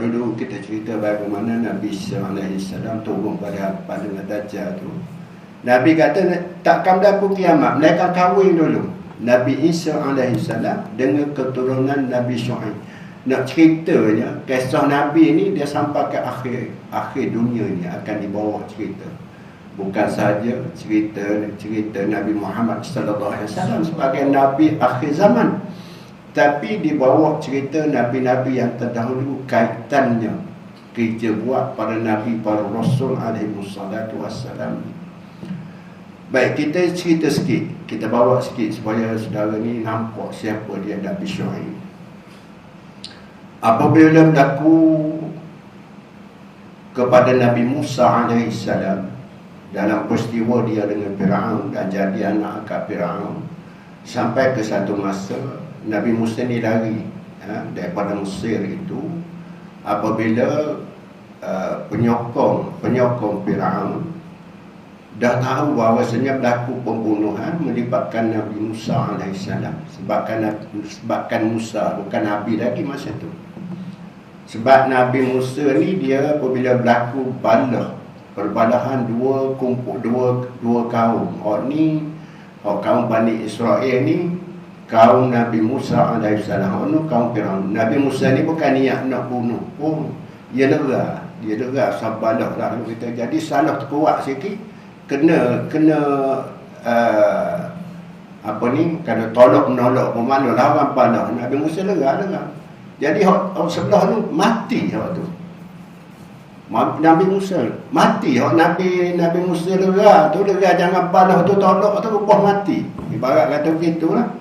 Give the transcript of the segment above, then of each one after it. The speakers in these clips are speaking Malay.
dulu kita cerita bagaimana Nabi Isa AS turun pada Dajjal tu. Nabi kata takkan berlaku kiamat, mereka kahwin dulu Nabi Isa AS dengan keturunan Nabi Syuaib. Nak ceritanya kisah Nabi ni dia sampai ke akhir dunia ni akan dibawa cerita. Bukan sahaja cerita Nabi Muhammad sallallahu alaihi wasallam sebagai nabi akhir zaman, tapi dibawa cerita nabi-nabi yang terdahulu, kaitannya kerja buat para nabi, para rasul alaihi wassalatu wassalam. Baik, kita cerita sikit, kita bawa sikit supaya saudara ni nampak siapa dia Nabi Syuaib. Apabila berlaku kepada Nabi Musa AS dalam peristiwa dia dengan Firaun dan jadi anak angkat Firaun, sampai ke satu masa Nabi Musa ni lari daripada Mesir itu apabila penyokong Firaun dah tahu bahawasanya berlaku pembunuhan melibatkan Nabi Musa AS. Sebabkan Musa bukan Nabi lagi masa tu. Sebab Nabi Musa ni dia apabila berlaku perbalahan dua kaum. Kaum Bani Israel ni, kaum Nabi Musa AS, kaum Firaun. Nabi Musa ni bukan niat nak bunuh pun, dia dera sabalah lah kita. Jadi salah terkuat sikit, kena kena tolak menolak pemana lawan panah. Nabi Musa dera. Jadi orang sebelah tu mati tu. Nabi Musa mati. Nabi Musa dera jangan panah tu tolak tu rupah mati. Ibarat kata begitulah.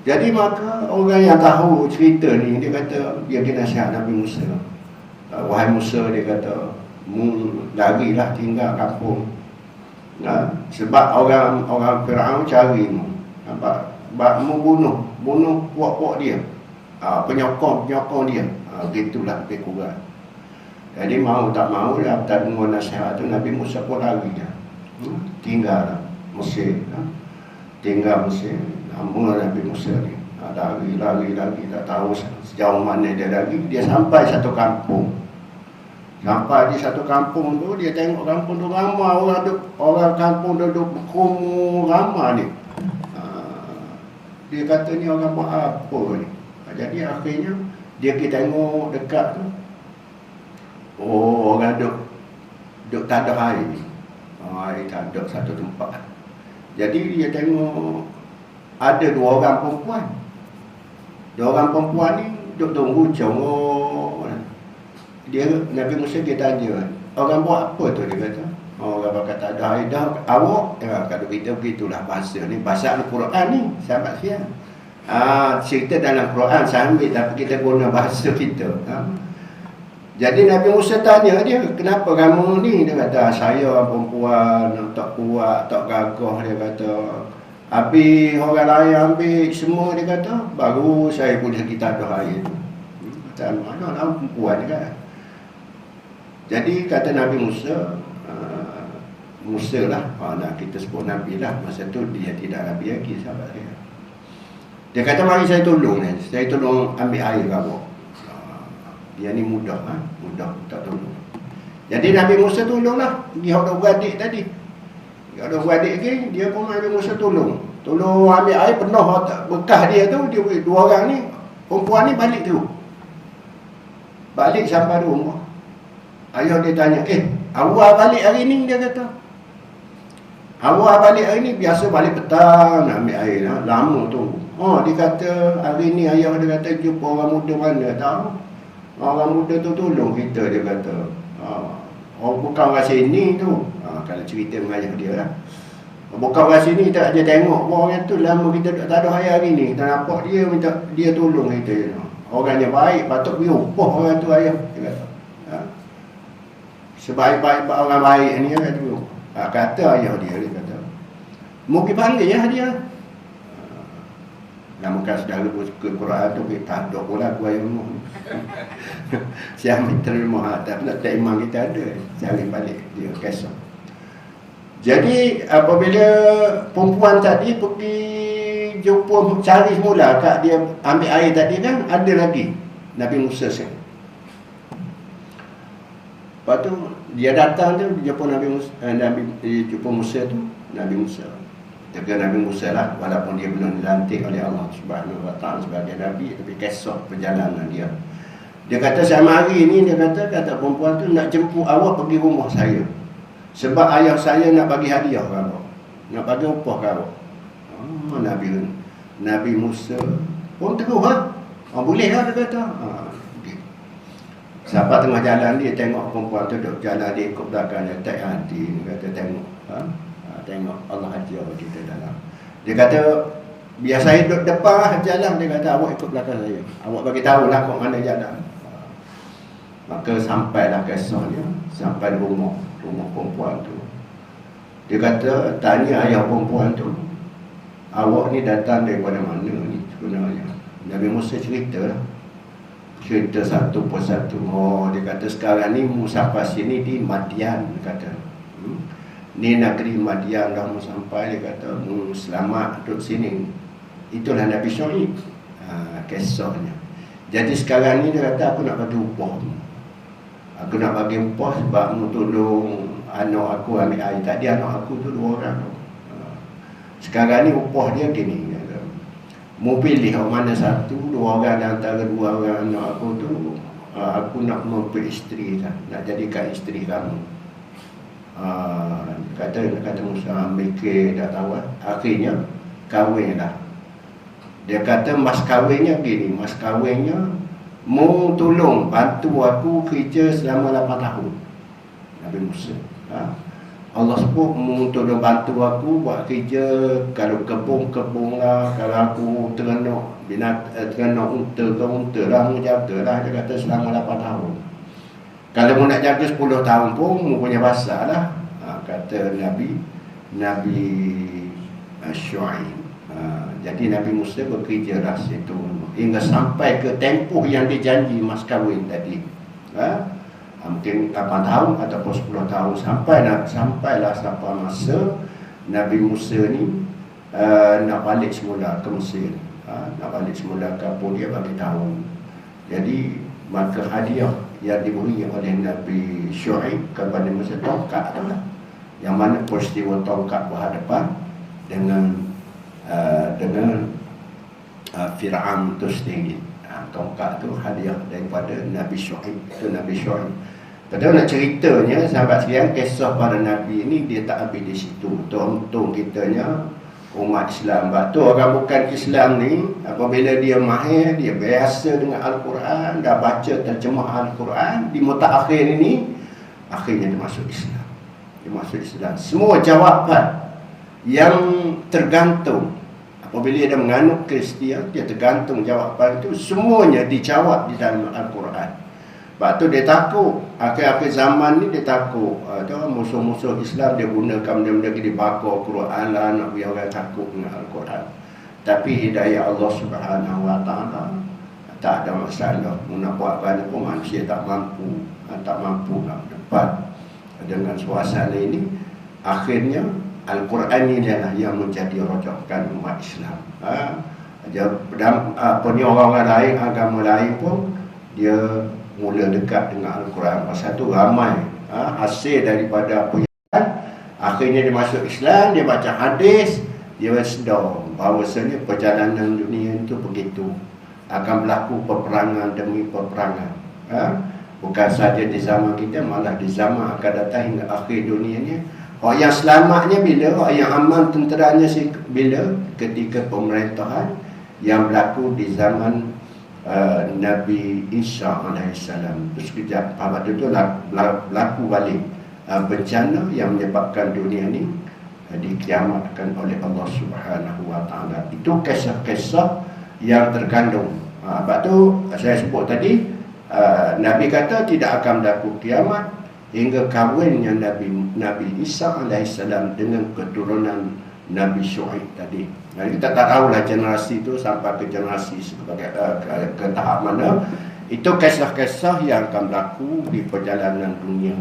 Jadi maka orang yang tahu cerita ni dia kata, dia nasihat Nabi Musa. Wahai Musa, dia kata, larilah tinggal kampung. Sebab orang Firaun cari mu. Sebab mu bunuh puak-puak dia. Penyokong dia. Gitulah lebih kurang. Jadi mau tak mau lah, tak dengar nasihat tu, Nabi Musa pun lari dah. Tinggal Mesir. Tinggal Mesir. Mula Nabi Musa ni lari tak tahu sejauh mana dia lari. Dia sampai satu kampung. Sampai di satu kampung tu, dia tengok kampung tu ramai orang kampung duduk berkumur ramai ni. Dia kata ni orang buat apa ni? Jadi akhirnya dia pergi tengok dekat tu. Oh, orang duduk tak ada air. Air tak ada satu tempat. Jadi dia tengok ada dua orang perempuan. Dua orang perempuan ni duduk tunggu congok. Dia Nabi Musa dia tanya, orang buat apa tu? Dia kata, orang kata ada air dah. Awak kata kita begitulah bahasa ni, bahasa Al-Quran ni, sahabat siang. Cerita dalam Quran saya ambil, tapi kita guna bahasa kita. Jadi Nabi Musa tanya dia, kenapa kamu ni? Dia kata, saya orang perempuan, tak kuat, tak gagah. Dia kata, habis orang lain ambil semua, dia kata, baru saya boleh kita ada air tu. Kata, mana orang perempuan kan? Jadi kata Nabi Musa, Musa lah, kita sebut Nabi lah. Masa tu dia tidak Nabi lagi, sahabat dia. Dia kata, mari saya tolong ni. Saya tolong ambil air kamu. Dia ni mudah tak tolong. Jadi Nabi Musa tolonglah. Dia ada beradik tadi. Dia ada beradik ke, dia pun Nabi Musa tolong ambil air penuh bekas dia tu. Dia dua orang ni, perempuan ni balik tu. Balik sampai rumah. Ayah dia tanya, awak balik hari ni? Dia kata, awak balik hari ni, biasa balik petang nak ambil air. Lama tu. Dia kata, hari ni ayah dia kata, jumpa orang muda mana tahu. Orang muda tu tolong kita, dia kata. Bukan orang sini tu. Kalau cerita dengan ayah dia lah. Bukan orang sini, kita aja tengok orang tu lama kita tak ada hari ni. Kita nampak dia minta dia tolong kita. Orangnya baik, patut pergi upah orang tu ayah. Dia kata. Sebaik-baik orang baik ni kata ayah dia kata, mau pergi panggil dia. Namakan saudara ke Quran tu, tak ada pula aku ayah rumah. Saya ambil terima, tak imam kita ada. Cari balik dia kisah. Jadi apabila perempuan tadi pergi jumpa, cari semula kat dia ambil air tadi kan, ada lagi Nabi Musa Lepas tu dia datang tu, dia jumpa dia jumpa Musa tu, Nabi Musa. Jaga Nabi Musa lah, walaupun dia belum dilantik oleh Allah Subhanahu Wa Taala sebagai Nabi, tapi kisah perjalanan dia. Dia kata sama hari ni, dia kata perempuan tu nak jemput awak pergi rumah saya. Sebab ayah saya nak bagi hadiah ke awak, nak bagi upah ke awak. Nabi Musa pun teguh boleh lah, dia kata. Sampai tengah jalan dia tengok perempuan tu duduk jalan, dia ikut belakang dia, tak hati. Dia kata tengok, tengok Allah ajar kita dalam. Dia kata biar saya duduk depan jalan, dia kata awak ikut belakang saya, awak bagi tahulah kat mana jalan. Maka sampailah kisahnya sampai rumah perempuan tu. Dia kata tanya ayah perempuan tu, awak ni datang daripada mana ni sebenarnya? Nabi Musa cerita satu persatu. Dia kata sekarang ni mu sampai sini di Madian, dia kata. Ni negeri Madian dah mu sampai, dia kata mu selamat duduk sini. Itulah Nabi Syuaib. Kisahnya. Jadi sekarang ni dia kata aku nak bagi upah. Aku nak bagi upah sebab mu tolong anak aku ambil air. Tadi anak aku tu 2 orang. Sekarang ni upah dia gini. Mu pilih mana satu, 2 orang antara 2 orang anak aku tu, aku nak mempunyai isteri lah, nak jadikan isteri kamu. Kata Musa mikir dah tahu. Akhirnya kahwin lah. Dia kata mas kahwinnya gini, mas kahwinnya mu tolong bantu aku kerja selama 8 tahun. Nabi Musa. Allah sebut mu tolong bantu aku buat kerja, kalau kebun lah, kalau aku terenuk terenuk unta lah, mu jagalah. Dia kata selama 8 tahun. Kalau mu nak jaga 10 tahun pun mu punya bahasa lah. Kata Nabi Syuaib. Jadi Nabi Musa bekerja lah situ hingga sampai ke tempoh yang dijanji mas kahwin tadi. Mungkin 8 tahun ataupun 10 tahun sampailah sampai masa Nabi Musa ni nak balik semula ke Mesir. Nak balik semula ke apa dia bagi tahu. Jadi maka hadiah yang diberi oleh Nabi Syuaib kepada Musa tongkat adalah, yang mana peristiwa tongkat berhadapan dengan Fir'aun itu sendiri. Tongkat tu hadiah daripada Nabi Syuaib. Itu Nabi Syuaib. Padahal nak ceritanya sahabat sekalian, kisah para Nabi ini dia tak habis di situ. Untung kitanya umat Islam. Sebab tu orang bukan Islam ni, apabila dia mahir, dia biasa dengan Al-Quran, dah baca terjemah Al-Quran, di mutaakhir ini akhirnya dia masuk Islam. Dia masuk Islam. Semua jawapan yang tergantung apabila dia menganut Kristian, dia tergantung jawapan itu semuanya dijawab di dalam Al-Quran. Sebab tu dia takut, akhir-akhir zaman ni dia takut musuh-musuh Islam dia gunakan benda-benda dia bakar Quran lah, nak biar orang takut dengan Al-Quran. Tapi hidayah Allah Subhanahu Wa Taala tak ada masalah. Nak buat banyak pun manusia tak mampu nak dapat dengan suasana ini. Akhirnya Al-Quran ini adalah yang menjadi rojakan umat Islam. Orang-orang lain, agama lain pun dia mula dekat dengan Al-Quran. Pasal tu ramai hasil daripada apa yang akhirnya dia masuk Islam, dia baca hadis, dia sedar bahawasanya perjalanan dunia itu begitu. Akan berlaku peperangan demi peperangan. Bukan saja di zaman kita, malah di zaman akan datang hingga akhir dunia ni. Orang yang selamatnya bila, orang yang aman tenteranya bila, ketika pemerintahan yang berlaku di zaman Nabi Isa AS. Terus sekejap pada itu berlaku balik bencana yang menyebabkan dunia ni dikiamatkan oleh Allah Subhanahu Wa Taala. Itu kisah-kisah yang terkandung. Sebab tu saya sebut tadi, Nabi kata tidak akan berlaku kiamat hingga kahwinnya Nabi Isa AS dengan keturunan Nabi Syuaib tadi. Kita tak tahulah generasi itu sampai ke generasi sebagai ke tahap mana. Itu kisah-kisah yang akan berlaku di perjalanan dunia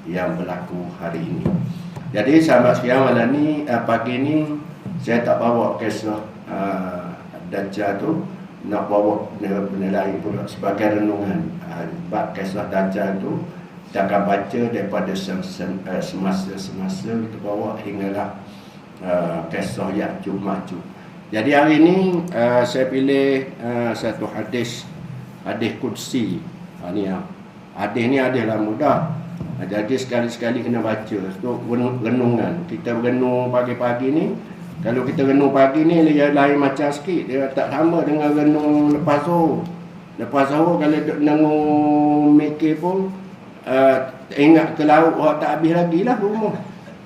yang berlaku hari ini. Jadi sahabat sekalian, malam ni pagi ni saya tak bawa kisah Dajjal tu, nak bawa benda lain pula sebagai renungan. Sebab kisah Dajjal tu Kita akan baca daripada semasa-semasa kita bawa hinggalah kisah Ya'juj Ma'juj. Jadi hari ini saya pilih satu hadis kursi. Hadis ni adalah mudah. Jadi sekali-sekali kena baca. Untuk renungan. Kita renung pagi-pagi ni. Kalau kita renung pagi ni dia lain macam sikit. Dia tak sama dengan renung lepas sahur. Lepas sahur kalau duk nengung mikir pun ingat ke laut tak habis lagi lah rumah.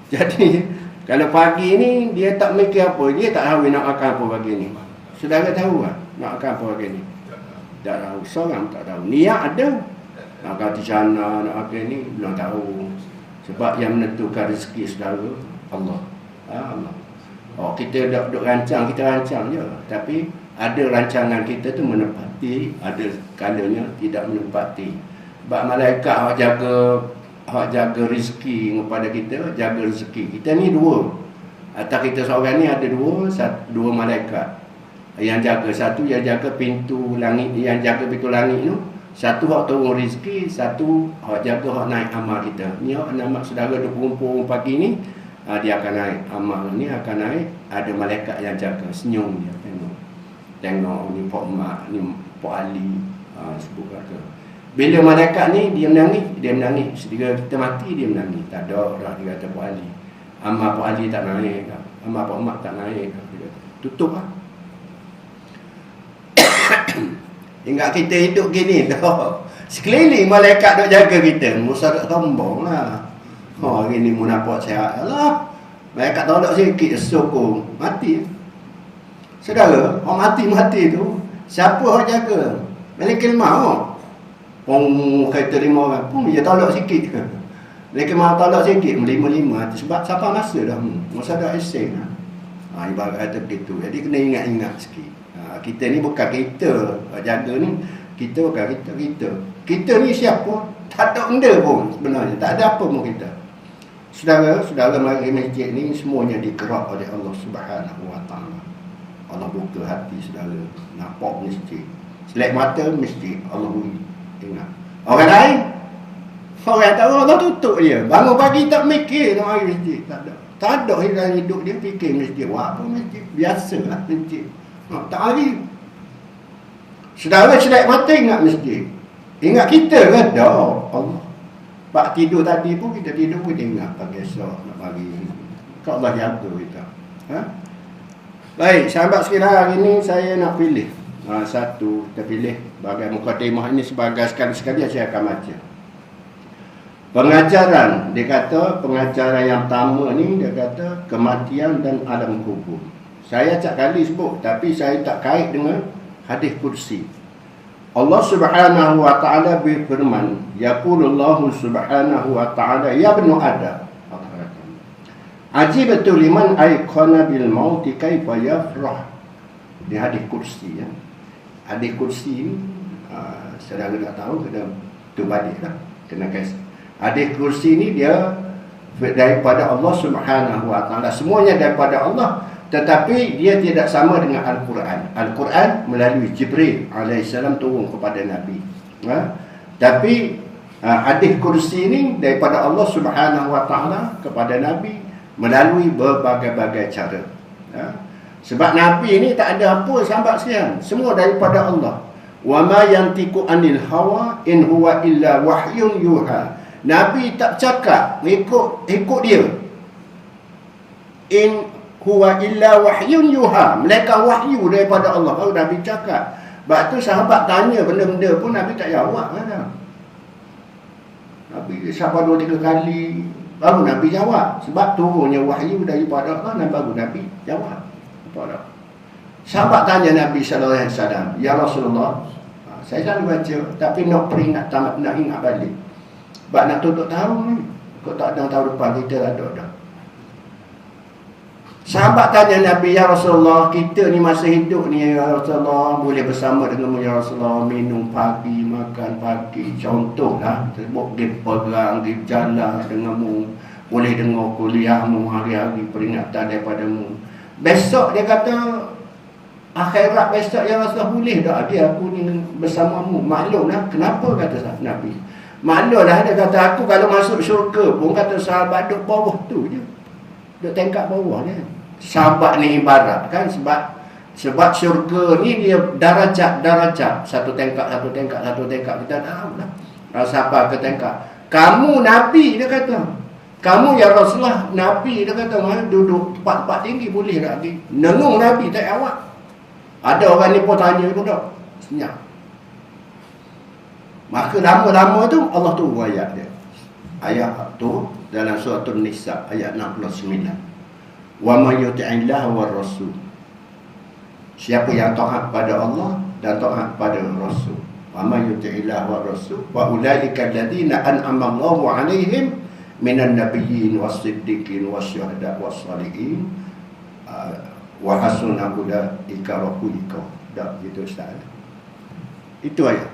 Jadi kalau pagi ni dia tak mikir apa. Dia tak tahu nak makan apa pagi ni. Saudara tahu tak nak makan apa pagi ni? Tak tahu. Seorang tak tahu. Niat ada. Nak makan di sana, nak makan ni belum tahu. Sebab yang menentukan rezeki saudara Allah. Allah. Kita duk rancang, kita rancang je. Tapi ada rancangan kita tu menepati, ada kalanya tidak menepati. Sebab malaikat hak jaga rezeki kepada kita, jaga rezeki. Kita ni dua. Atas kita seorang ni ada dua malaikat. Yang jaga, satu yang jaga pintu langit, yang jaga pintu langit tu. Satu hak turun rezeki, satu hak jaga hak naik amal kita. Ni hak nama saudara duk kumpul pagi ni, dia akan naik. Amal ni akan naik. Ada malaikat yang jaga, senyum dia. Tengok ni Pak Mak, ni Pak Ali, sebut kata. Bila malaikat ni dia menangis. Sedikit kita mati dia menangis. Tak ada dah dia kata Pak Ali. Amal Pak Ali tak naik. Amal Pak Mak tak naik. Tutup lah. Ingat kita hidup gini dah. Sekeliling malaikat duk jaga kita. Musa duk sombong lah. Hari ni mu nampak sihat. Alah. Malaikat tolak sikit sokong. Mati. Saudara, orang mati tu, siapa yang jaga? Malaikat maut. Pung kata 5 orang pun dia tolak sikit. Malaikat maut tolak sikit, 5 sebab siapa masa dah. Masa dah asing. Ibarat kata begitu. Jadi kena ingat-ingat sikit. Kita ni bukan kita jaga ni. Kita bukan kita. Kita ni siapa? Tak ada benda pun sebenarnya. Tak ada apa pun kita. Saudara mari masjid ni semuanya digerak oleh Allah Subhanahu Wa Taala. Allah buka hati saudara, nampak masjid. Selek mata masjid, Allah beri. Ingat. Orang lain, orang tahu Allah tutup dia. Bangun pagi tak mikir nak mari masjid. Tak ada hidup dia fikir masjid. Wah, apa masjid? Biasalah masjid. Tak hari. Saudara selek mata ingat masjid. Ingat kita ke? Dah. Allah. Pak tidur tadi pun kita tidur pun ingat pagi esok nak mari. Kau Allah jaga kita. Baik, sahabat sekalian, hari ini saya nak pilih satu, kita pilih bagai mukadimah ini sebagai sekali-sekali saya akan baca. Pengajaran, dia kata pengajaran yang pertama ni dia kata kematian dan alam kubur. Saya tak kali sebut, tapi saya tak kait dengan hadis kursi. Allah Subhanahu Wa Taala berfirman, yaqulullahu Subhanahu Wa Taala, ya bani Adam, ajibatu liman ayqana bil mauti kaifa yafrah. Di hadis kursi ya. Hadis kursi ni saudara tak tahu kena baliklah, kena kasih. Hadis kursi ni dia daripada Allah Subhanahu Wa Taala. Semuanya daripada Allah, tetapi dia tidak sama dengan Al-Quran. Al-Quran melalui Jibril alaihissalam turun kepada Nabi. Tapi hadis kursi ni daripada Allah Subhanahu Wa Taala kepada Nabi melalui berbagai-bagai cara. Sebab Nabi ni tak ada apa sambat siang. Semua daripada Allah. Wa ma yantiqu anil hawa in huwa illa wahyun yuha. Nabi tak cakap ikut dia. In huwa illa wahyun yuha. Mereka wahyu daripada Allah. Baru Nabi cakap. Sebab tu sahabat tanya benda-benda pun Nabi tak jawab kan. Nabi sahabat 2-3 kali baru Nabi jawab. Sebab turunnya wahyu daripada Allah dan baru Nabi jawab. Sahabat tanya Nabi SAW, ya Rasulullah, saya selalu baca, tapi nak peringat, nak ingat balik. Sebab nak tutup tahun ni, kau tak ada tahun depan kita ada dah. Sahabat tanya Nabi, ya Rasulullah, kita ni masa hidup ni ya Rasulullah, boleh bersama denganmu ya Rasulullah, minum pagi, makan pagi. Contohlah, sebut pergi perang, pergi jalan denganmu, boleh dengar kuliahmu hari-hari, peringatan daripadamu. Besok dia kata akhirat besok ya Rasulullah boleh tak dia aku ni bersamamu. Maklumlah kenapa kata Nabi. Maknalah dia kata aku kalau masuk syurga pun kata sahabat duduk bawah tu je. Duduk tingkat bawah ni. Sahabat ni ibarat kan sebab syurga ni dia darajat. Satu tingkat. Kita tahu lah. Siapa ke tingkat. Kamu Nabi dia kata. Kamu ya Rasulullah Nabi dia kata. Duduk tempat-tempat tinggi boleh lagi. Nengung Nabi tak awak. Ada orang ni pun tanya pun tak. Senyap. Maka lama-lama tu Allah turun ayat dia. Ayat tu dalam surah An-Nisa ayat 69. Wa may yuti'illah war rasul. Siapa yang taat pada Allah dan taat pada Rasul. Wa may yuti'illah war rasul wa ulaika alladziina an'ama Allahu 'alaihim minan nabiyyin was-siddiqin wasyuhada was-shalihin wa hasuna ulaika rafiqa. Dak gitu Ustaz. Itu ayat.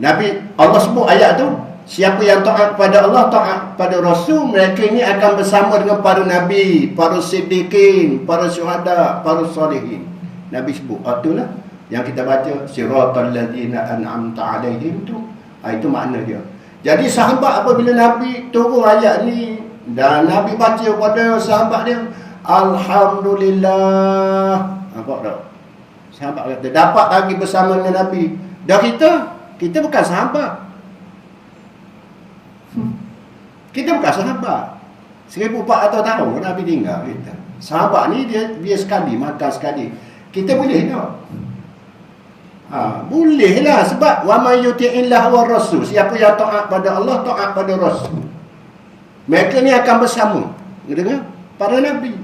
Nabi Allah sebut ayat tu, siapa yang taat pada Allah, taat pada Rasul, mereka ini akan bersama dengan para nabi, para siddiqin, para syuhada, para salihin. Nabi sebut. Itulah yang kita baca siratal ladzina an'amta 'alaihim tu. Itu makna dia. Jadi sahabat apabila Nabi turun ayat ni dan Nabi baca pada sahabat dia, alhamdulillah. Nampak tak? Sahabat kata dapat lagi bersama dengan Nabi. Dah kita bukan sahabat. Kita bukan sahabat. 1400 tahun Nabi tinggal kita. Sahabat ni dia sekali makan sekali. Kita boleh tak? Boleh lah. Sebab wa may yuti'illah war rasul. Siapa yang taat pada Allah, taat pada Rasul. Mereka ni akan bersama dengan para Nabi.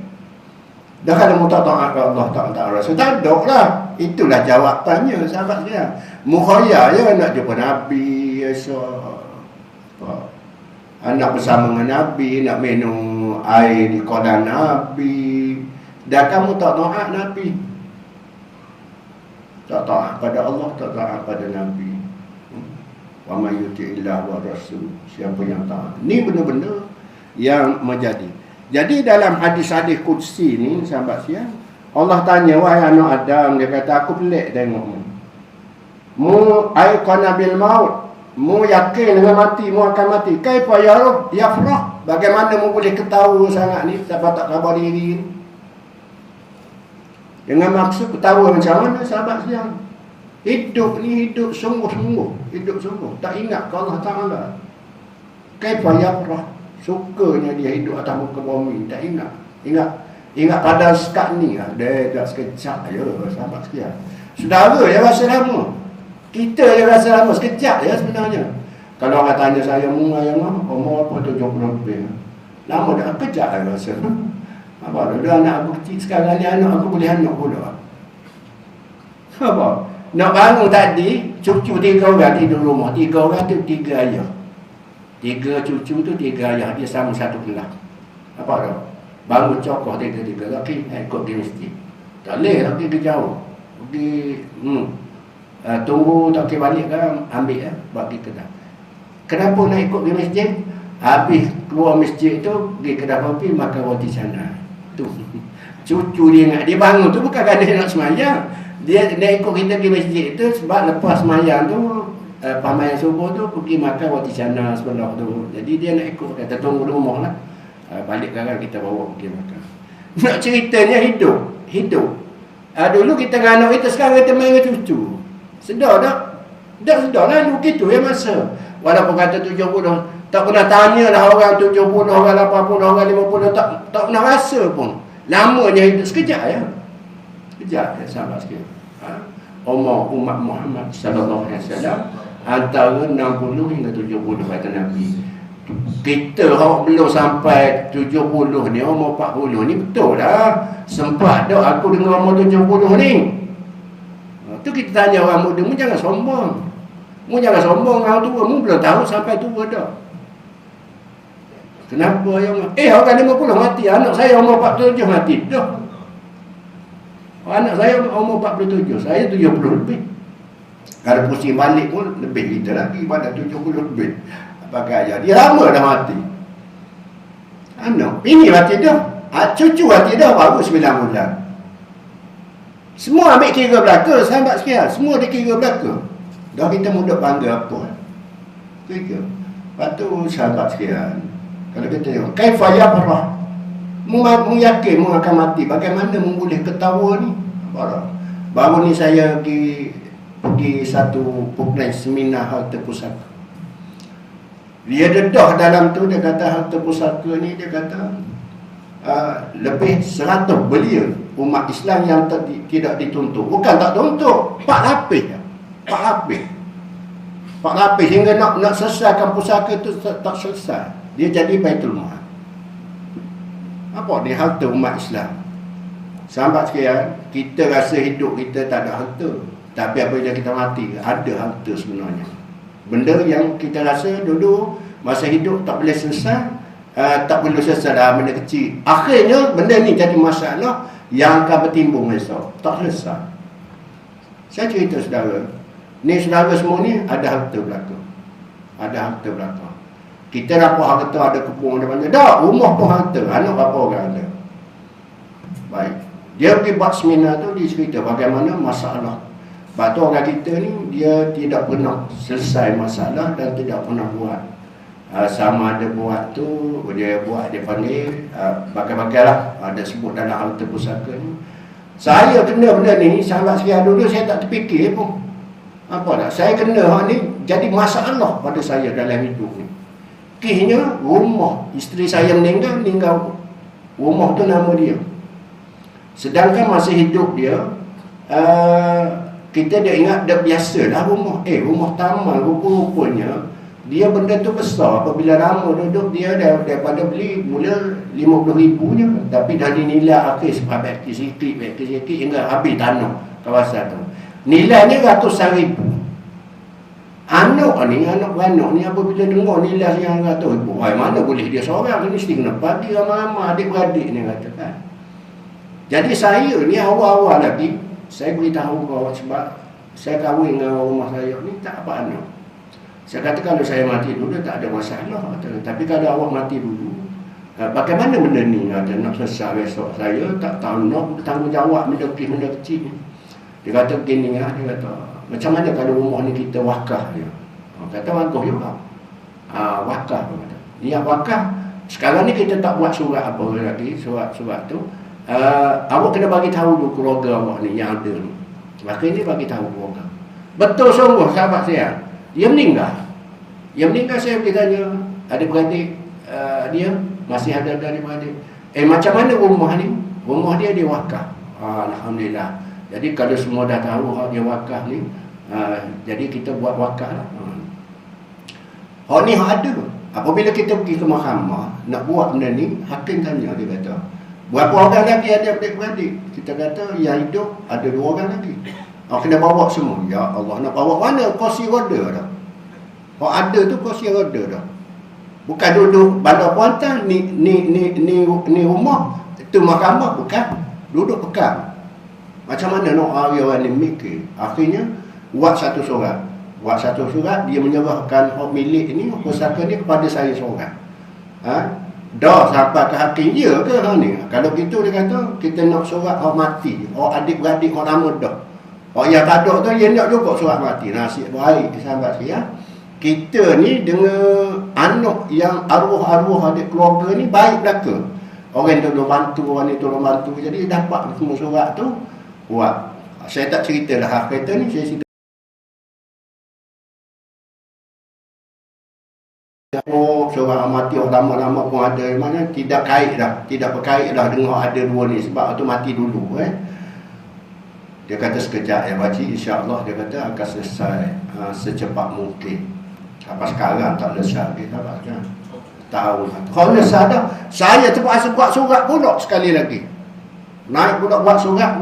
Dah kalau mu tak taat pada Allah, taat Rasul, tak ada lah. Itulah jawapannya sahabat sekalian. Mukhayar je nak jumpa Nabi esok. Nak bersama dengan Nabi, nak minum air di kolam Nabi. Dan kamu tak taat Nabi. Tak taat pada Allah, tak taat pada Nabi. Wa may yuti'illah wa rasul. Siapa yang taat. Ni benda-benda yang menjadi. Jadi dalam hadis-hadis qudsi ni sahabat sekalian, Allah tanya, wahai anak Adam, dia kata aku pelik tengokmu. Mu aiqana bil maut, mu yakin dengan mati, mu akan mati. Kaifa yafrah? Bagaimana mu boleh ketawa sangat ni, tak khabar diri ni? Dengan maksud ketawa macam mana sahabat sekalian? Hidup ni hidup sungguh-sungguh, hidup sungguh, tak ingat ke Allah Taala. Kaifa yafrah? Sukanya dia hidup atas muka bumi, tak ingat. Ingat pada sekat ni lah. Dia dah sekejap je sahabat sekalian. Saudara dia rasa lama. Kita dia rasa lama. Sekejap je sebenarnya. Kalau orang tanya saya, yang umur apa 70 lebih. Lama dah kejap dia rasa. Apa dah anak aku kecil sekarang ni, anak aku boleh anak pula. Apa? Nak bangun tadi, cucu 3 orang tidur rumah. 3 orang tu 3 ayah. 3 cucu tu 3 ayah. Dia sama satu kelas. Apa dah? Bangun cokoh 3 lelaki ikut pergi masjid. Tak boleh lagi ke jauh. Pergi tunggu tak kira balik kan, ambil bagi kedai. Kenapa nak ikut pergi masjid? Habis keluar masjid tu pergi kedai kopi, makan roti sana. Tu. Cucu dia ingat dia bangun tu bukan kerana dia nak semayang. Dia ikut kita pergi masjid tu sebab lepas semayang tu pamayang subuh tu pergi makan roti sana sebelah tu. Jadi dia nak ikut, kata tunggu di rumah lah. Balik sekarang kita bawa pergi makan. Nak ceritanya hidup. Dulu kita dengan anak kita, sekarang kita main dengan cucu. Sedar tak? Tak sedar lah dulu gitu ya masa. Walaupun kata 70, tak pernah tanya lah orang 70, orang 80, orang 50, tak pernah rasa pun. Lamanya hidup sekejap ya. Sekejap ya sahabat sekalian. Umur umat Muhammad sallallahu alaihi wasallam antara 60 hingga 70 kata Nabi. Kita orang belum sampai 70 ni, umur 40 ni betul lah. Sempat dah aku dengar umur 70 ni. Tu kita tanya orang muda, mu jangan sombong. Mu jangan sombong orang tua, mu belum tahu sampai tua dah. Kenapa yang orang 50 mati, anak saya umur 47 mati dah. Anak saya umur 47, saya 70 lebih. Kalau pusing balik pun lebih kita lagi pada 70 lebih. Pakai aja. Dia lama dah mati. Ini mati dah. Cucu mati dah baru 9 bulan. Semua ambil kira belaka, sahabat sekalian. Semua dikira belaka. Dah kita mudah bangga apa? Tiga. Lepas tu sahabat sekalian, kalau kita tengok kaifa yabrah, yakin mu akan mati, bagaimana mu boleh ketawa ni? Baru ni saya pergi satu program seminar harta pusaka. Dia dedah dalam tu, dia kata harta pusaka ni, dia kata lebih 100 belia umat Islam yang tidak dituntut. Bukan tak tuntut, 4 lapis. 4 lapis hingga nak selesaikan pusaka tu tak selesai. Dia jadi Baitul Mal. Apa dia harta umat Islam? Sahabat sekalian, kita rasa hidup kita tak ada harta, tapi apabila kita mati ada harta sebenarnya. Benda yang kita rasa dulu masa hidup tak boleh selesai, tak boleh selesai dah, benda kecil. Akhirnya benda ni jadi masalah yang akan bertimbung esok. Tak selesai. Saya cerita saudara, ni saudara semua ni ada harta belaka. Ada harta belaka. Kita dapat harta, ada kebun, ada banyak. Dah, rumah pun harta. Anak berapa orang ada. Baik. Dia pergi buat seminar tu, dia cerita bagaimana masalah. Sebab tu orang kita ni, dia tidak pernah selesai masalah dan tidak pernah buat. Sama ada buat tu, dia buat, dia panggil bagai-bagai lah. Ada sebut dalam harta pusaka ni. Saya kena benda ni, sahabat sekalian, dulu saya tak terfikir pun. Apa tak? Saya kena hal ni jadi masalah pada saya dalam hidup ni. Akhirnya rumah, isteri saya meninggal rumah tu nama dia. Sedangkan masa hidup dia, kita dia ingat dah biasa dah rumah. Rumah taman rupa-rupanya dia benda tu besar. Apabila lama duduk dia daripada beli mula 50,000 je, tapi dah dinilai akhir sebab sikit hingga habis tanah kawasan tu. Nilainya ratusan ribu. Anak beranak ni apabila dengar nilai yang ratus ribu, mana boleh dia seorang ni, mesti kena bagi ramai-ramai adik-beradik ni kata kan. Jadi saya ni awal-awal lagi, saya beritahu kau sebab saya kahwin dengan rumah saya ni tak apa anak. Saya kata kalau saya mati dulu tak ada masalah, tapi kalau awak mati dulu, bagaimana benda ni kata, nak selesai besok. Saya tak tahu nak bertanggungjawab benda kecil ni. Dia kata begini lah, dia kata macam mana kalau rumah ni kita wakaf dia? Kata bagus juga. Wakaf dia kata. Niat wakaf. Sekarang ni kita tak buat surat apa lagi, surat tu. Awak kena bagi tahu dulu keluarga awak ni yang ada ni. Maka ini bagi tahu keluarga. Betul sungguh sahabat saya. Dia meninggal. Saya pergi tanya adik-beradik dia masih ada adik-beradik. Macam mana rumah ni? Rumah dia wakaf. Alhamdulillah. Jadi kalau semua dah tahu hak dia wakaf ni, jadi kita buat wakaf lah. Hak ni hak ada. Apabila kita pergi ke mahkamah nak buat benda ni, hakim tanya, dia kata berapa orang lagi ada adik-beradik? Kita kata yang hidup ada 2 orang lagi. Kena bawa semua. Ya Allah, nak bawa mana? Kursi roda dah. Hak ada tu kursi roda dah. Bukan duduk bandar puantan ni rumah itu mahkamah, bukan. Duduk pegang. Macam mana nak orang ni mikir? Akhirnya buat satu surat, dia menyerahkan hak milik ni, pusaka ni kepada saya seorang. Dah sampai ke hakim ya ke hal ni? Kalau gitu dia kata kita nak surat hak mati, hak adik-beradik hak lama dah. Hak yang tak ada tu dia nak juga surat mati. Nasib baik sahabat saya. Kita ni dengan anak yang arwah-arwah adik keluarga ni baik belaka. Orang tolong bantu, orang ni tolong bantu. Jadi dapat semua surat tu buat. Saya tak cerita lah hak kata ni, saya cerita surat mati orang lama-lama pun ada, mana tidak berkait dah dengan ada 2 ni, sebab tu mati dulu. Dia kata sekejap ya pakcik, insya-Allah dia kata akan selesai secepat mungkin. Apa sekarang tak selesai kita kan. Tahu kalau selesai dah, saya terpaksa buat surat pula sekali lagi. Naik pula buat surat,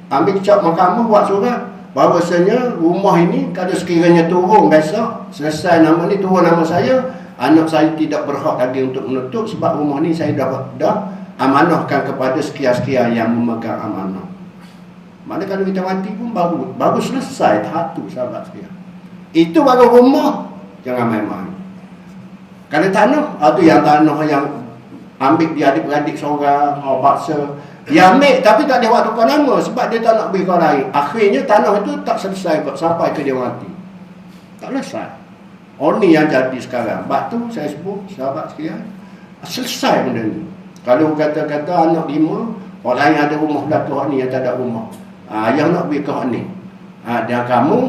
ambil cap mahkamah buat surat bahawasanya rumah ini kalau sekiranya turun besok selesai nama ni, turun nama saya, anak saya tidak berhak lagi untuk menutup sebab rumah ni saya dah amanahkan kepada sekian-sekian yang memegang amanah. Mana kalau kita mati pun baru selesai tahap tu sahabat sekalian. Itu baru rumah, jangan main-main. Kalau tanah, tu yang tanah yang ambil dia adik-beradik seorang, paksa dia ambil tapi tak ada waktu kau nama sebab dia tak nak beri kau lain. Akhirnya tanah itu tak selesai sampai ke dia mati. Tak selesai. Oh ni yang jadi sekarang. Sebab tu saya sebut, sahabat sekalian, selesai benda ni. Kalau kata-kata anak 5, orang lain ada rumah belakang ni yang tak ada rumah. Yang nak pergi ke hak ni. Dan kamu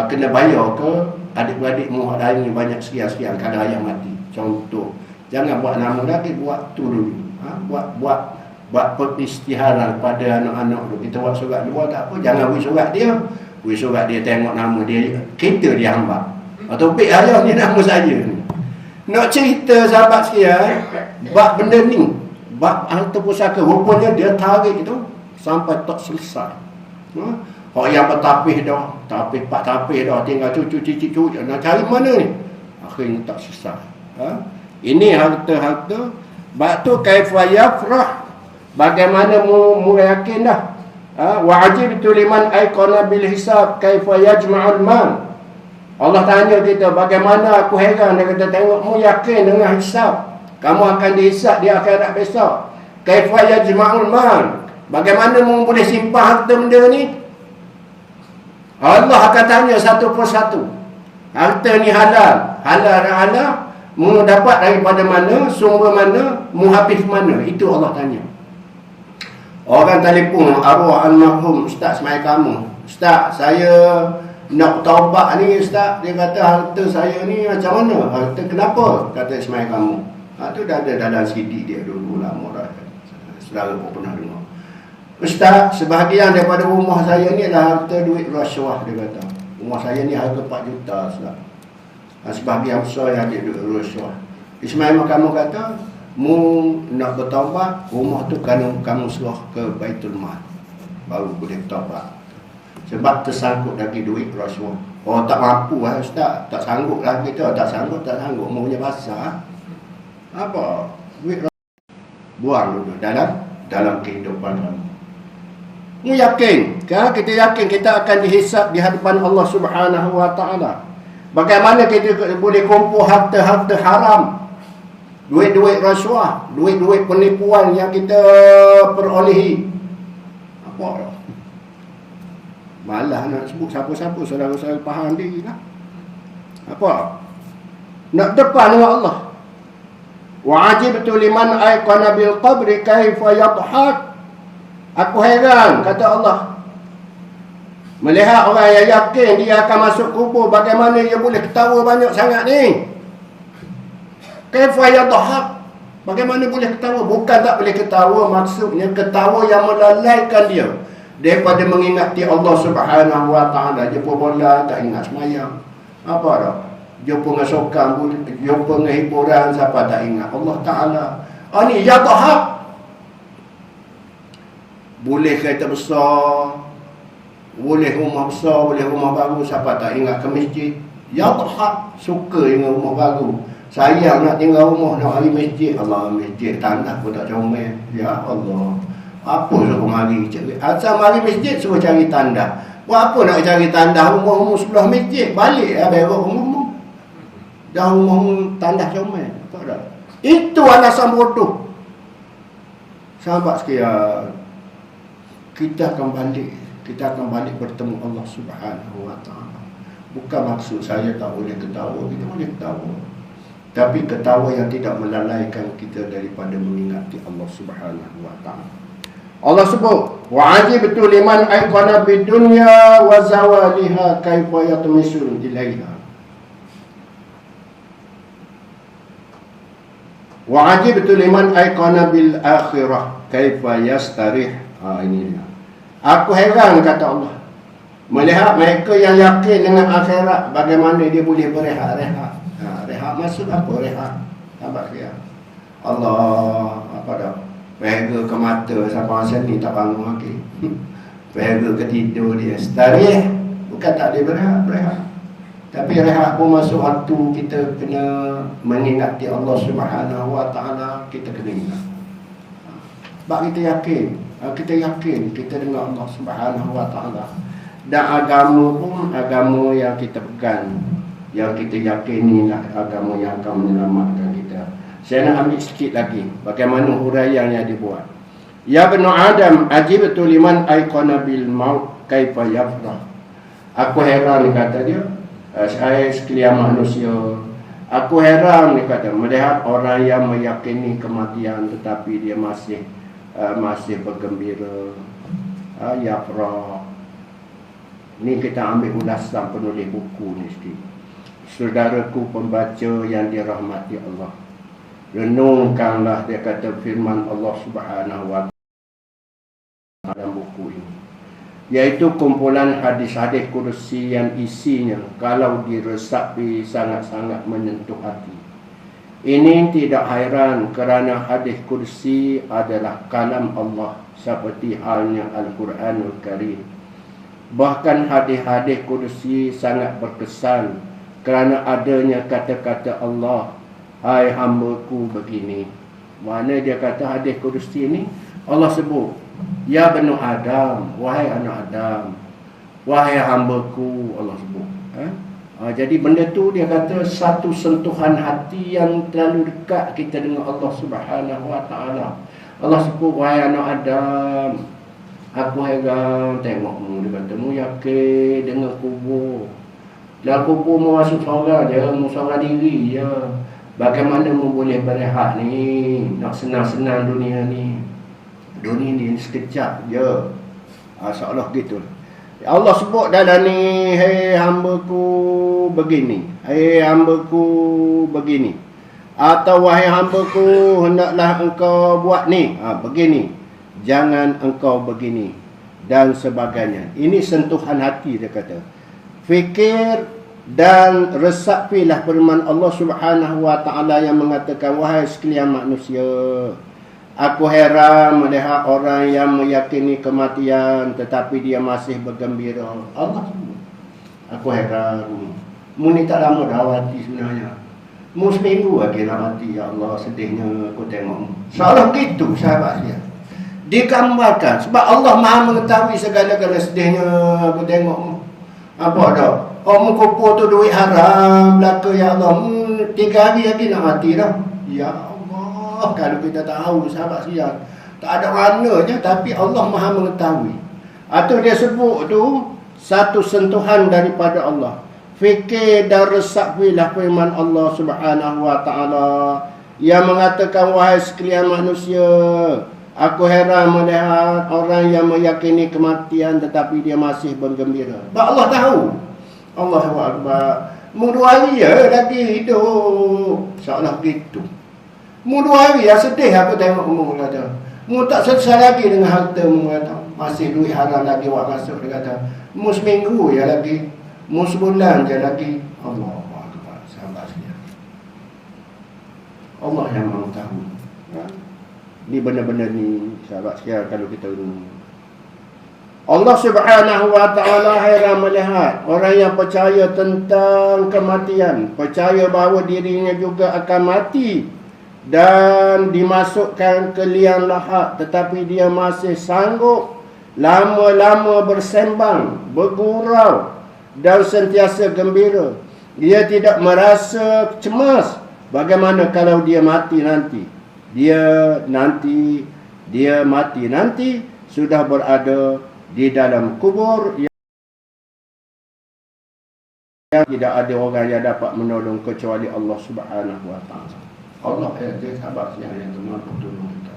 kena bayar ke adik-beradik mu lain ni banyak sekian-sekian kalau ayah mati. Contoh. Jangan buat nama lagi, buat tu dulu. Buat peristiharan pada anak-anak tu. Kita buat surat dua tak apa, jangan beri surat dia. Beri surat dia tengok nama dia, kita dia hamba. Atau pek ayah ni nama saya ni. Nak cerita sahabat sekalian, bab benda ni, bab harta pusaka, rupanya dia tarik tu sampai tak selesai. Orang yang bertapih dah, pak tapih dah, tinggal cucu, nak cari mana ni? Akhirnya tak selesai. Ini harta-harta. Sebab tu kaifa yafrah, bagaimana mu yakin dah. Wa ajibtu liman aiqana bil hisab kaifa yajma'ul mal. Allah tanya kita, bagaimana aku heran, dia kata tengok mu yakin dengan hisab, kamu akan dihisab di akhirat besok. Kaifa yajma'ul mal, bagaimana mu boleh simpan harta benda ni? Allah akan tanya satu persatu. Harta ni halal dan halal, mu dapat daripada mana, sumber mana, mu habis mana, itu Allah tanya. Orang telefon arwah almarhum ustaz semai kamu, ustaz saya nak taubat ni ustaz. Dia kata harta saya ni macam mana, harta kenapa, kata semai kamu. Tu dah ada dalam CD dia dulu lama dah, saudara pun pernah dengar. Ustaz, sebahagian daripada rumah saya ni adalah harta duit rasuah, dia kata. Rumah saya ni harga 4 juta ustaz. Sebahagian besar yang ada duit rasuah. Ismail kamu kata, mu nak bertaubat, rumah tu kamu serah ke Baitul Mal, baru boleh bertaubat. Sebab tersangkut lagi duit rasuah. Oh tak mampu ustaz, tak sanggup lah kita, tak sanggup, mu punya bahasa. Apa? Duit rasuah, buang dulu dalam kehidupan kamu. Mu yakin, kan? Kita yakin kita akan dihisab di hadapan Allah Subhanahu wa taala. Bagaimana kita boleh kumpul harta-harta haram, duit-duit rasuah, duit-duit penipuan yang kita perolehi. Apa? Malah nak sebut siapa-siapa, saudara-saudara faham diri lah. Apa? Nak depan dengan Allah. Wa ajibtu liman aiqana bil qabri kaifa yadhhak. Aku heran, kata Allah, melihat orang yang yakin dia akan masuk kubur, bagaimana dia boleh ketawa banyak sangat ni. Kaifa yadhhak, bagaimana boleh ketawa? Bukan tak boleh ketawa, maksudnya ketawa yang melalaikan dia daripada mengingati Allah Subhanahu wa taala. Jumpa bola tak ingat semayang, apa dah, jumpa dengan sokan, jumpa dengan hiburan, siapa tak ingat Allah taala. Ni yadhhak. Boleh kereta besar, boleh rumah besar, boleh rumah baru, siapa tak ingat ke masjid. Yadhhak, suka dengan rumah baru, sayang nak tinggal rumah, nak pergi masjid. Allah, masjid tanah pun tak comel. Ya Allah, apa suruh mari cari, asal mari masjid suruh cari tanda. Buat apa nak cari tanda rumah-rumah sebelah masjid? Balik berak rumah-rumah, dah rumah tanda comel. Apa dah? Itu alasan bodoh. Sahabat sekalian, kita akan balik bertemu Allah Subhanahu wa taala. Bukan maksud saya tak boleh ketawa, kita boleh ketawa, tapi ketawa yang tidak melalaikan kita daripada mengingati Allah Subhanahu wa taala. Allah sebut, wa ajibtu liman aiqana bid dunya wa zawaliha kaifa yatmisul ilaiha. Wa ajibtu liman aiqana bil akhirah kaifa yastarih. Ini dia. Aku heran, kata Allah, melihat mereka yang yakin dengan akhirat, bagaimana dia boleh berehat-rehat. Rehat maksud apa rehat? Sahabat dia, Allah apa dah, pehga ke mata sampai masa ni tak bangun lagi. Pehga ke tidur dia, starih, bukan tak boleh berehat. Tapi rehat pun masuk waktu kita kena mengingati Allah Subhanahu wa taala, kita kena ingat. Sebab kita yakin kita dengan Allah Subhanahu wa taala. Dan agama pun agama yang kita pegang, yang kita yakinilah agama yang akan menyelamatkan kita. Saya nak ambil sikit lagi bagaimana huraian yang dibuat. Ya bani Adam, ajibtu liman aiqana bil maut kaifa yafrah. Aku heran, kata dia, Saya sekalian manusia, aku heran dia kata melihat orang yang meyakini kematian tetapi dia masih bergembira. Yafrah. Ni kita ambil ulasan penulis buku ni sikit. Saudaraku pembaca yang dirahmati Allah, renungkanlah, dia kata, firman Allah Subhanahu wa taala dalam buku ini, iaitu kumpulan hadis-hadis kursi yang isinya kalau diresapi sangat-sangat menyentuh hati. Ini tidak hairan kerana hadis kursi adalah kalam Allah seperti halnya Al-Quranul Karim. Bahkan hadis-hadis kursi sangat berkesan kerana adanya kata-kata Allah, hai hamba-Ku begini. Mana dia kata hadis kursi ni? Allah sebut, ya bani Adam, wahai anak Adam, wahai hamba-Ku, Allah sebut. Jadi benda tu dia kata satu sentuhan hati yang terlalu dekat kita dengan Allah Subhanahu wa taala. Allah sebut, wahai anak Adam, aku heran tengokmu. Dia kata, mu yakin dengan kubur. Dalam kubur mu masuk sorang je, mu sorang diri je. Bagaimana mu boleh berehat ni? Nak senang-senang dunia ni. Dunia ni sekejap je. Seolah gitu. Allah sebut dalam ni, hei hamba-Ku begini, hei hamba-Ku begini, atau wahai hamba-Ku, hendaklah engkau buat ni, begini, jangan engkau begini, dan sebagainya. Ini sentuhan hati, dia kata. Fikir dan resapilah firman Allah Subhanahu wa taala yang mengatakan, wahai sekalian manusia, aku heran melihat orang yang meyakini kematian tetapi dia masih bergembira. Allah sebut, aku heran. Mu ni tak lama dah mati sebenarnya. Mu seminggu lagi nak mati. Ya Allah, sedihnya aku tengok mu. Seolah gitu sahabat saya. Digambarkan sebab Allah Maha mengetahui segala-gala. Sedihnya aku tengok mu. Apa dah? Mu kumpul tu duit haram belaka, ya Allah. 3 hari lagi nak mati dah. Ya Allah, kalau kita tahu sahabat saya, tak ada maknanya, tapi Allah Maha mengetahui. Atau dia sebut tu satu sentuhan daripada Allah. Fikir dan resapilah firman Allah Subhanahu wa taala yang mengatakan, wahai sekalian manusia, aku heran melihat orang yang meyakini kematian tetapi dia masih bergembira. Sebab Allah tahu. Allahu Akbar. Mu 2 hari lagi hidup. Seolah gitu. Mu 2 hari sedih aku tengok mu, kata. Mu tak selesai lagi dengan harta mu, kata. Masih duit haram lagi awak masuk, dia kata. Mu seminggu ya lagi. Mu sebulan je lagi. Allahu Akbar. Sahabat sekalian, Allah yang mahu tahu. Ni benda-benda ni sahabat sekalian, kalau kita Allah Subhanahu wa taala heran melihat orang yang percaya tentang kematian, percaya bahawa dirinya juga akan mati dan dimasukkan ke liang lahat, tetapi dia masih sanggup lama-lama bersembang, bergurau dan sentiasa gembira. Dia tidak merasa cemas. Bagaimana kalau dia mati nanti? Dia mati nanti sudah berada di dalam kubur yang tidak ada orang yang dapat menolong kecuali Allah Subhanahu wa taala. Allah dia sahabat yang mampu tolong kita.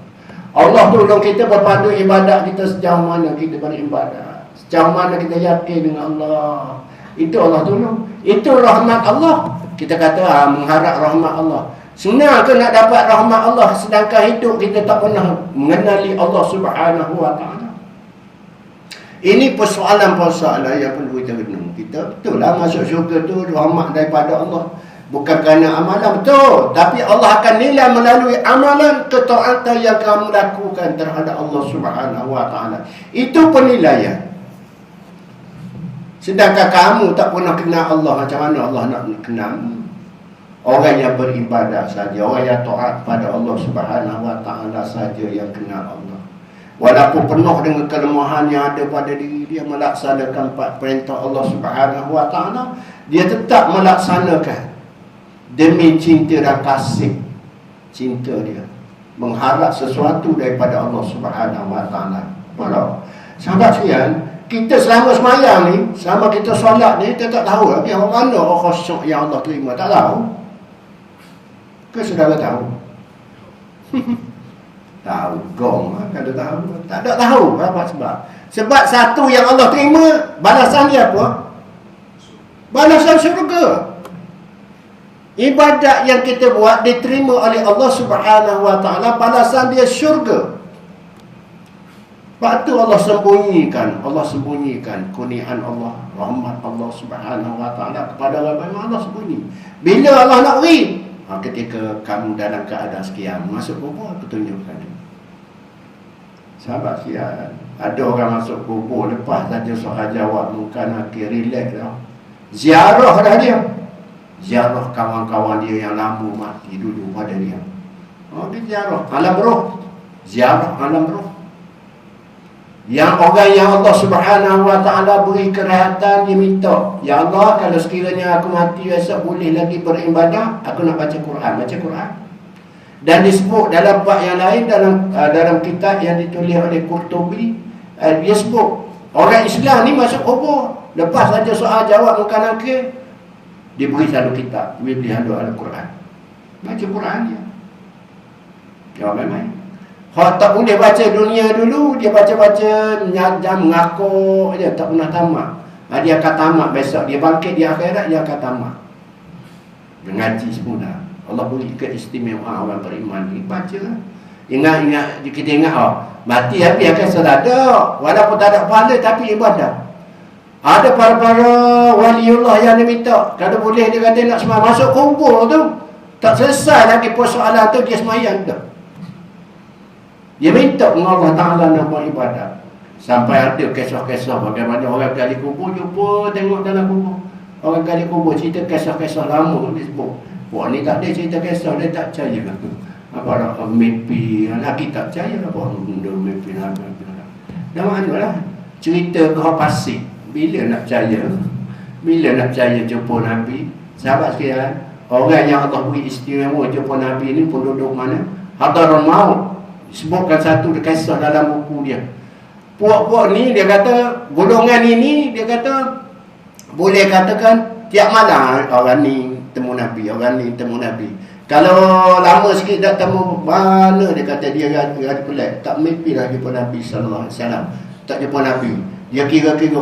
Allah tolong kita berpadu ibadat kita sejauh mana kita beribadat, sejauh mana kita yakin dengan Allah. Itu Allah tolong. Itu rahmat Allah. Kita kata mengharap rahmat Allah. Senang ke nak dapat rahmat Allah sedangkan hidup kita tak pernah mengenali Allah Subhanahu wa taala? Ini persoalan-persoalan yang perlu kita renung. Kita betul lah masuk syurga tu rahmat daripada Allah, bukan kerana amalan, betul. Tapi Allah akan nilai melalui amalan ketaatan yang kamu lakukan terhadap Allah Subhanahu wa taala. Itu penilaian. Sedangkan kamu tak pernah kenal Allah, macam mana Allah nak kenal? Orang yang beribadat saja, orang yang taat pada Allah Subhanahu wa taala saja yang kenal Allah. Walaupun penuh dengan kelemahan yang ada pada diri dia, melaksanakan 4 perintah Allah Subhanahu wa taala, dia tetap melaksanakan demi cinta dan kasih cinta dia, mengharap sesuatu daripada Allah Subhanahu wa taala. Sahabat sekalian, kita selama semayang ni, selama kita solat ni, kita tak tahu lagi orang mana orang khusyuk yang Allah terima. Tak tahu. Ke saudara tahu? Tahu. Gong lah kalau tahu. Tak ada tahu apa sebab. Sebab satu yang Allah terima, balasan dia apa? Balasan syurga. Ibadat yang kita buat diterima oleh Allah Subhanahu Wa Taala, balasan dia syurga. Sebab tu Allah sembunyikan kurniaan Allah, rahmat Allah Subhanahu Wa Taala kepada orang Allah sembunyi. Bila Allah nak beri, ketika kamu dalam keadaan sekian, masuk kubur, aku tunjukkan. Sahabat sekian, ada orang masuk kubur, lepas saja soal jawab, mungkin akhir relax dah. Ziarah dah dia. Ziarah kawan-kawan dia yang lama mati dulu pada dia. Dia ziarah alam roh. Ziarah alam roh. Yang orang yang Allah Subhanahu Wa Taala beri kerahatan, dia minta, ya Allah, kalau sekiranya aku mati esok boleh lagi beribadah, aku nak baca Quran. Baca Quran. Dan disebut dalam bab yang lain, dalam kitab yang ditulis oleh Qurtubi, dia sebut orang Islam ni masuk kubur, lepas saja soal jawab bukan akhir, diberi satu kitab, diberi satu Al-Quran. Baca Quran dia. Ya memang. Kalau tak boleh baca dunia dulu, dia baca-baca, mengaku je, tak pernah tamat. Dia akan tamat besok. Dia bangkit di akhirat, dia akan tamat. Dia ngaji semula. Allah beri keistimewaan orang beriman ni. Baca lah. Ingat, kita ingat, mati habis akan selada. Walaupun tak ada pahala, tapi ibadah. Ada para-para waliullah yang dia minta, kalau boleh dia kata nak semayang, masuk kubur tu, tak selesai lagi persoalan tu, dia semayang dah. Dia minta dengan Allah Ta'ala nak buat ibadat. Sampai ada kisah-kisah bagaimana orang gali kubur, jumpa tengok dalam kubur. Orang gali kubur cerita kisah-kisah lama disebut. Buat ni tak ada cerita kisah, dia tak percaya. Apa nak mimpi, lagi tak percaya apa benda mimpi nak. Dan mana lah cerita kau pasik. Bila nak percaya? Bila nak percaya jumpa Nabi? Sahabat sekalian, orang yang Allah beri istimewa jumpa Nabi ni pun duduk mana? Hadarul Maut. Sebutkan satu kisah dalam buku dia. Puak-puak ni dia kata, golongan ini dia kata boleh katakan tiap malam orang ni temu Nabi, orang ni temu Nabi. Kalau lama sikit tak temu, mana dia kata dia ada pelik, tak mimpi lagi jumpa Nabi sallallahu alaihi wasallam. Tak jumpa Nabi. Dia kira-kira,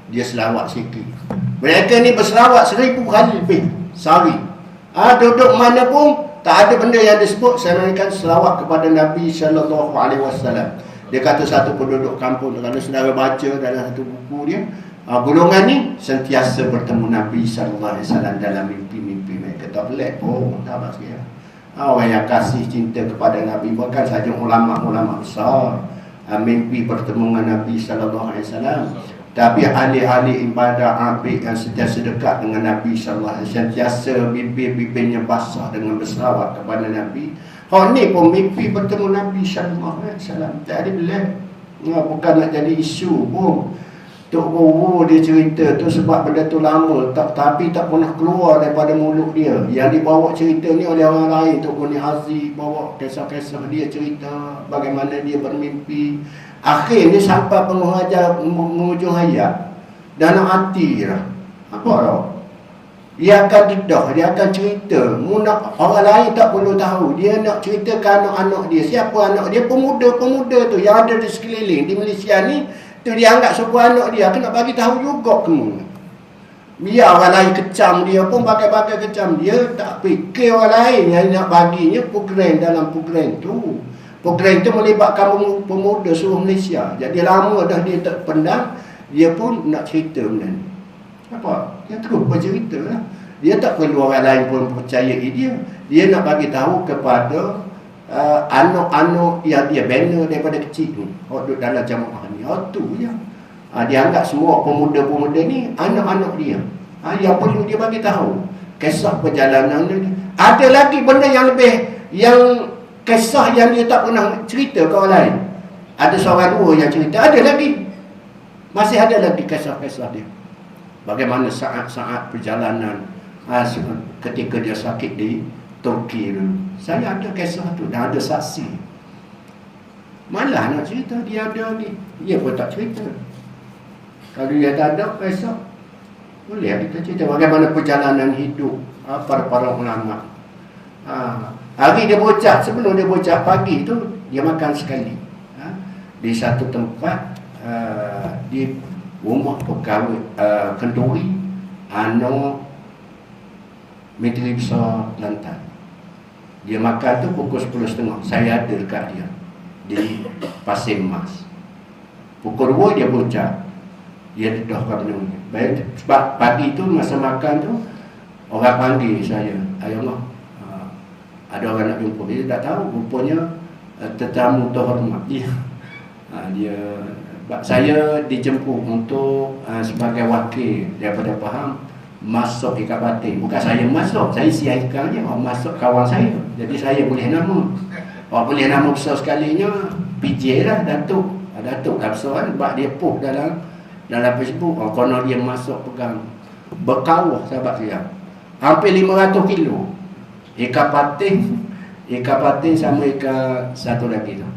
dia selawat sikit. Mereka ni berselawat 1000 kali lebih sehari. Duduk mana pun tak ada benda yang disebut selain selawat kepada Nabi sallallahu alaihi wasallam. Dia kata satu penduduk kampung, kalau saudara baca dalam satu buku dia, golongan ni sentiasa bertemu Nabi sallallahu alaihi wasallam dalam mimpi-mimpi mereka. Tak pelik pun, tak apa sekali. Orang yang kasih cinta kepada Nabi, bukan saja ulama-ulama besar, mimpi bertemu dengan Nabi sallallahu alaihi wasallam, tapi ahli-ahli ibadah abid yang sentiasa dekat dengan Nabi sallallahu alaihi wasallam, sentiasa bibir-bibirnya basah dengan berselawat kepada Nabi. Ni pun mimpi bertemu Nabi sallallahu alaihi wasallam. Tak ada belah. Bukan nak jadi isu pun. Tok Guru dia cerita tu sebab benda tu lama, tapi tak pernah keluar daripada mulut dia. Yang dibawa cerita ni oleh orang lain. Tok Guru Haziq bawa kisah-kisah dia, cerita bagaimana dia bermimpi. Akhirnya sampai penghujung hayat, dalam hati lah. Apa tau? Dia akan dedah, dia akan cerita. Orang lain tak perlu tahu. Dia nak ceritakan anak-anak dia. Siapa anak dia? Pemuda-pemuda tu yang ada di sekeliling di Malaysia ni. Tu dia anggap sebuah anak dia. Aku nak bagi tahu juga kamu. Biar orang lain kecam dia pun, bagai-bagai kecam dia. Tak fikir orang lain yang nak baginya program dalam program tu. Program itu melibatkan pemuda seluruh Malaysia. Jadi lama dah dia tak pendam, dia pun nak cerita benda ni. Apa? Dia terus bercerita lah. Dia tak perlu orang lain pun percayai dia. Dia nak bagi tahu kepada anak-anak yang dia bina daripada kecil ni. Duduk dalam jamaah ni. Tu je. Dia anggap semua pemuda-pemuda ni anak-anak dia. Yang perlu dia bagi tahu. Kisah perjalanan dia. Ada lagi benda yang lebih, yang kisah yang dia tak pernah cerita ke orang lain. Ada seorang dua yang cerita. Ada lagi. Masih ada lagi kisah-kisah dia. Bagaimana saat-saat perjalanan ketika dia sakit di Turki dulu. Saya ada kisah tu dan ada saksi. Malah nak cerita, dia ada ni. Dia pun tak cerita. Kalau dia tak ada, besok boleh kita cerita bagaimana perjalanan hidup para ulama. Hari dia bocah, sebelum dia bocah pagi tu dia makan sekali di satu tempat di rumah pegawai kenduri Menteri Besar Kelantan. Dia makan tu pukul 10.30. Saya ada dekat dia di Pasir Mas. Pukul 2 dia bocah. Dia dedahkan minum. Baik, sebab pagi tu masa makan tu orang panggil saya, "Ayah, ada orang nak jumpa." Dia tak tahu, rupanya tetamu terhormat dia. Saya dijemput untuk sebagai wakil daripada Pahang masuk ikat batin. Bukan saya masuk, saya siaikan je. Orang masuk kawan saya. Jadi saya boleh nama. Orang boleh nama besar sekalinya PJ lah, Datuk. Datuk Kapsul kan, sebab dia post dalam Facebook. Konon dia masuk pegang berkawah sahabat saya. Hampir 500 kilo. Ikan patin sama ikan satu lagi tu.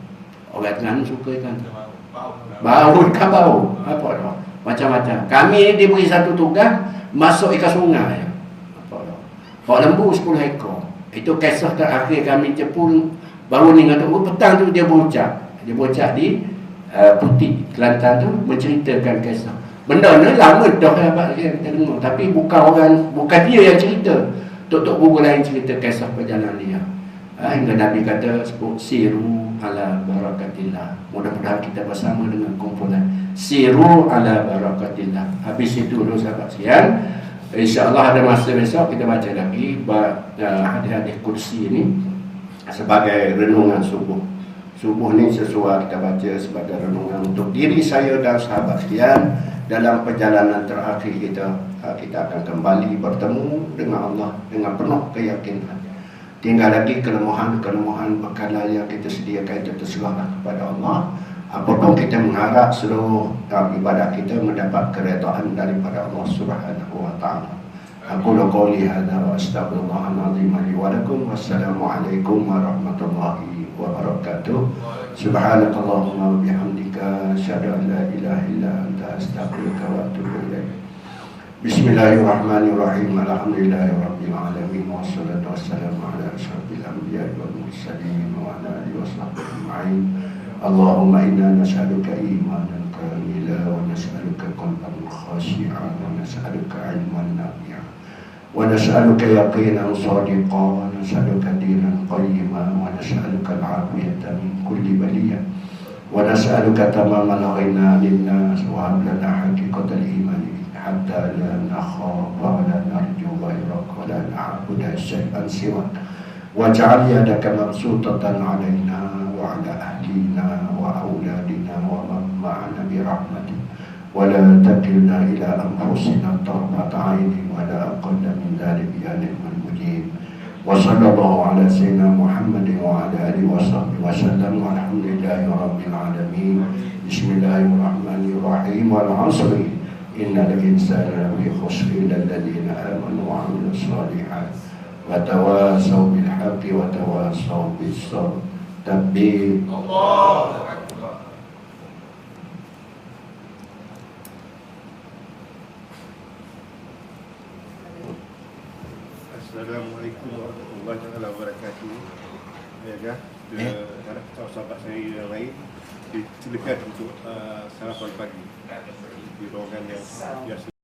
Orang Terengganu suka ikan tu. Ikan bau. Apa tu? Macam-macam. Kami ni diberi satu tugas masuk ikan sungai. Pak lembu 10 ekor. Itu kisah terakhir kami jemput baru ni kata, petang tu dia bocah. Dia bocah di Putih Kelantan tu menceritakan kisah. Benda ni lama dah abang kita dengar, tapi bukan dia yang cerita. Tok guru lain cerita kisah perjalanan dia. Hingga Nabi kata sebut siru ala barakatillah. Mudah-mudahan kita bersama dengan kumpulan siru ala barakatillah. Habis itu dulu sahabat sekalian, insya-Allah ada masa besok kita baca lagi hadis-hadis kursi ini sebagai renungan subuh. Subuh ni sesuai kita baca sebagai renungan untuk diri saya dan sahabat sekalian dalam perjalanan terakhir kita. Kita akan kembali bertemu dengan Allah dengan penuh keyakinan. Tinggal lagi kelemahan-kelemahan perkara yang kita sediakan, itu terserahlah kepada Allah. Apapun kita mengharap seluruh ibadat kita mendapat keredaan daripada Allah Subhanahu wa taala. Aku qouli hadza wa astaghfirullahal azim li wa lakum. Wassalamualaikum warahmatullahi wabarakatuh. Subhanakallahumma wa bihamdika asyhadu an la ilaha illa anta astaghfiruka wa atubu ilaik. Bismillahirrahmanirrahim. Alhamdulillahirabbil alamin wassalatu wassalamu ala asyrafil anbiya'i wal mursalin wa ala alihi washabbihi ajma'in. Allahumma inna nas'aluka imanan kamila wa nas'aluka qalban khashi'an wa nas'aluka ilman nafi'an wa nas'aluka yaqinan shadiqan wa nas'aluka dinan qayyiman wa nas'aluka al-'afiyata min kulli baliyah wa nas'aluka tamamal ghina lin-nas wa hab lana haqiqatal iman hatta la nakhafa wa la narju ghairak wa la na'budu syai'an siwak waj'al yadaka mabsutatan 'alaina wa 'ala ahlina wa auladina wa man ma'ana bi rahmatik wa la takilna ila anfusina tarfata 'ainin wa la aqalla min dhalik ya ni'mal mujib. Wa sallallahu ala sayyidina Muhammadin wa ala alihi wa sahbihi wa sallam walhamdulillahi rabbil alamin. Bismillahirrahmanirrahim. Wal 'asri innal insana lafi khusr illa alladhina amanu wa 'amilus shalihat wa tawasaw bil haqqi wa tawasaw bis sabr. Takbir. Allahu akbar. Assalamualaikum warahmatullahi wabarakatuh. Ya, sahabat saya yang lain silakan untuk sarapan pagi di ruangan yang biasa.